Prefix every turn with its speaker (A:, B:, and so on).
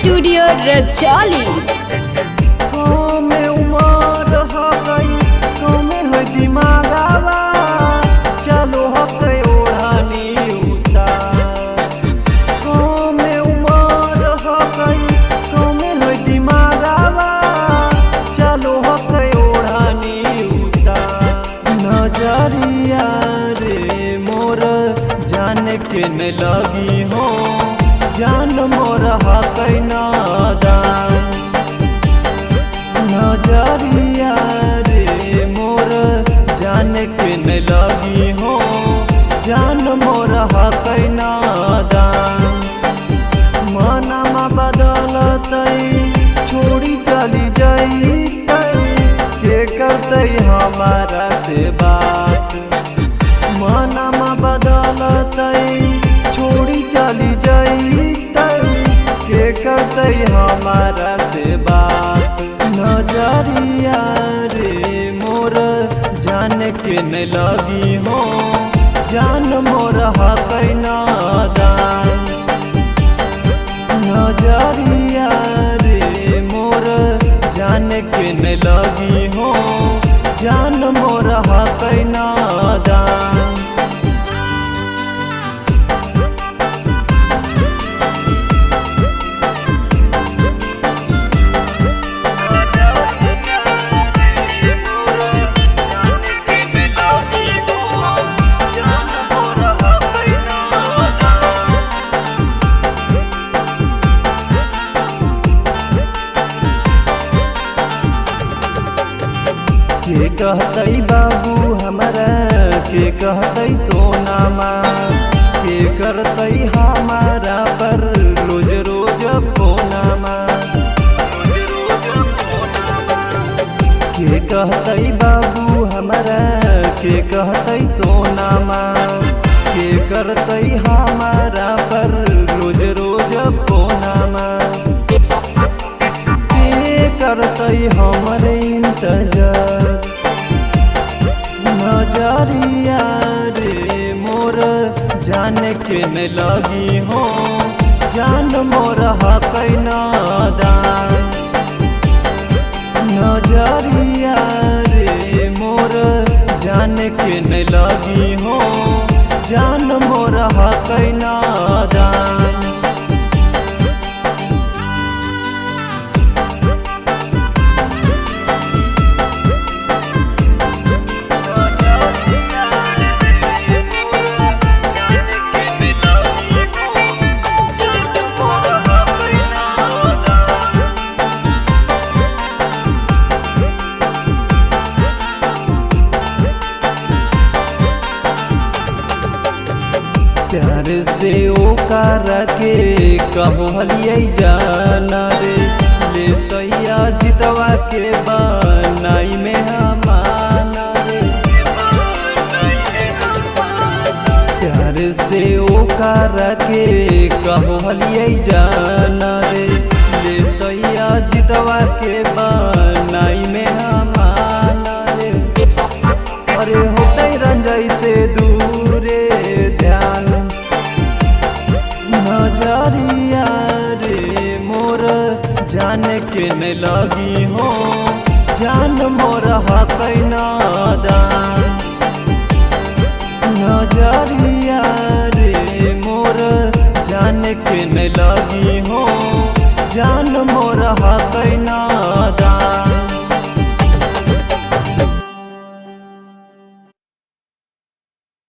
A: Studio Rajauli.
B: कमे उमर हो गई कमे हो दिमागवा चलो हके ओढ़ानी उतार। कमे उमर हो गई कमे हो दिमागवा चलो हके ओढ़ानी उतार। नजरिया रे मोर जान के न लगी हो जान मोर हकै नादान। नजरिया रे मोर जान के न लगी हो जान मोर हकै नादान। मनमा बदलतै छोड़ी चली जैतै के करतै हमारा से बात। मनमा बदलतै छोड़ी चली जैतै के करतै हमारा से बात। नजरिया रे मोर जान के न लगी हो जान मोर हकै नादान। नजरिया रे मोर जान के न लगी हो जान मोर हकै नादान। के कहतै बाबू हमारा के कहतै सोनामा के करतै हमारा पर रोज रोज फोनामा। के कहतै बाबू हमारा के कहतै सोनामा के करतै हमारा पर रोज रोज फोनामा। के करतै हमर इंतजार। नजरिया रे मोर जान के न लगी हो जान मोर हकै नादान। नजरिया रे मोर जान के न लगी हो जान मोर हकै नादान। प्यार से ओकर के कहलिए जाना रे ले तैया जितवा के बनाई में हमाना रे। प्यार से ओकर के कहलिए जाना रे ले तैया जितवा के बनाई में हमाना रे। अरे होतै रंजय से दूरे ध्यान। नजरिया रे मोर जान के न लगी हो जान मोर हकै नादान। नजरिया रे मोर जान के न लगी हो जान मोर